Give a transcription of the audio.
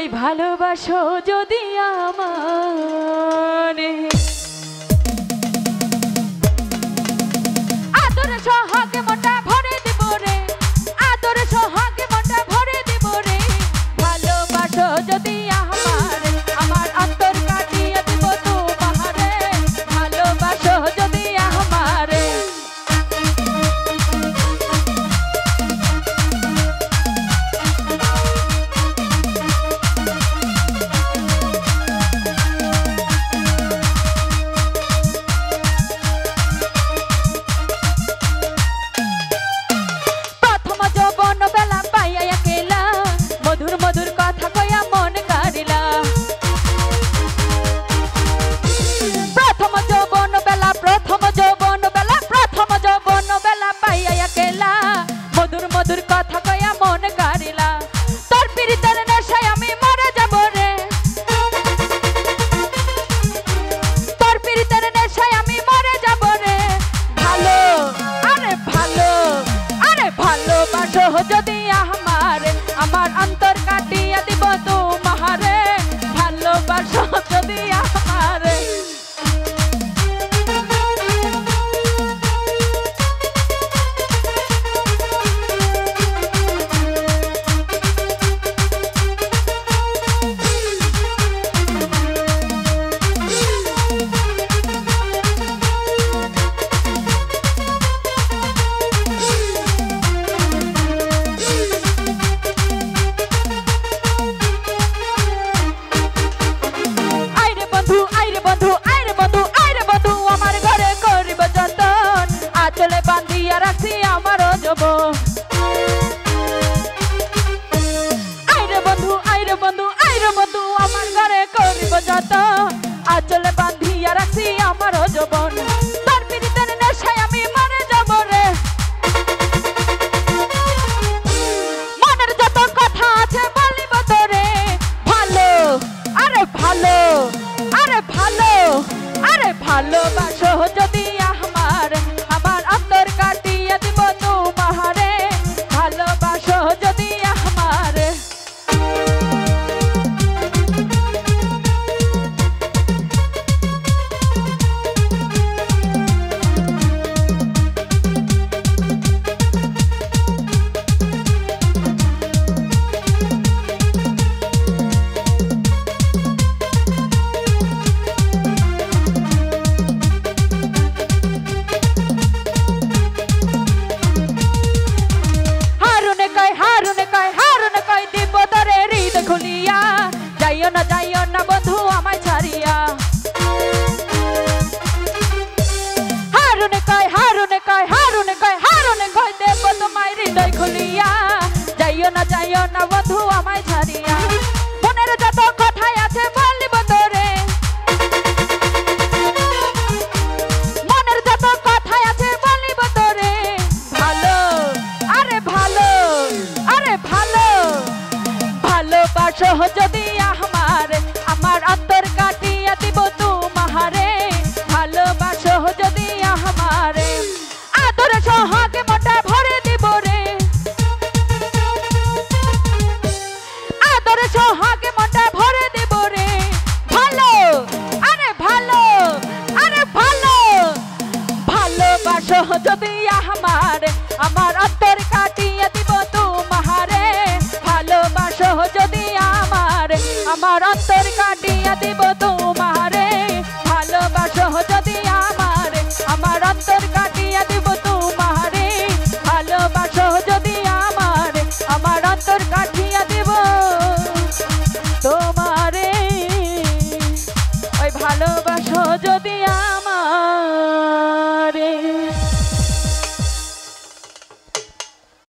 ওই ভালোবাসো যদি আমারে আদর সোহাগে মনটা ভরে দিব রে আদর সোহাগে মনটা ভরে দিব রে ভালোবাসো যদি আমারে আমার অন্তর কাটিয়ে দিব তোমারে ভালোবাসো যদি আমারে মধুর কথা কয়া মন কারিলা তোর পিরিতের নেশায় আমি মরে যাব রে তোর পিরিতের নেশায় আমি মরে যাব রে ভালো ভালোবাসো যদি আমারে আমার অন্তর কাটিয়ে দিব তোমারে ভালোবাসো যদি আমারে চলে বান্ধিয়া রাখছি আমার যৌবন আইরে বন্ধু আমার ঘরে করিব যতন আচলে বান্ধিয়া রাখছি আমার যৌবন তোর পিরিতের নেশায় আমি মরে যাব রে মনের যত কথা আছে বলিব তোরে ভালো ভালোবাসো যদি আমার অন্তর কাটিয়ে দিব তোমারে ভালোবাসো যদি আমারে যাইও না বন্ধু আমায় ছাড়িয়া হারুনে কয় দেব তোমায় হৃদয় খুলিয়া যাইও না বন্ধু আমায় ছাড়িয়া মনের যত কথাই আছে বলিব তোরে মনের যত কথাই আছে বলিব তোরে ভালো ভালোবাসো যদি আমার অন্তর কাটিয়ে দিব তোমারে ভালোবাসো যদি আমারে আদর সোহাগে মনটা ভরে দিব রে আদর সোহাগে মনটা ভরে দিব রে ভালো ভালোবাসো যদি আমার অন্তর কাটিয়ে দিব তোমারে ভালোবাসো যদি আমার অন্তর কাটিয়ে দিব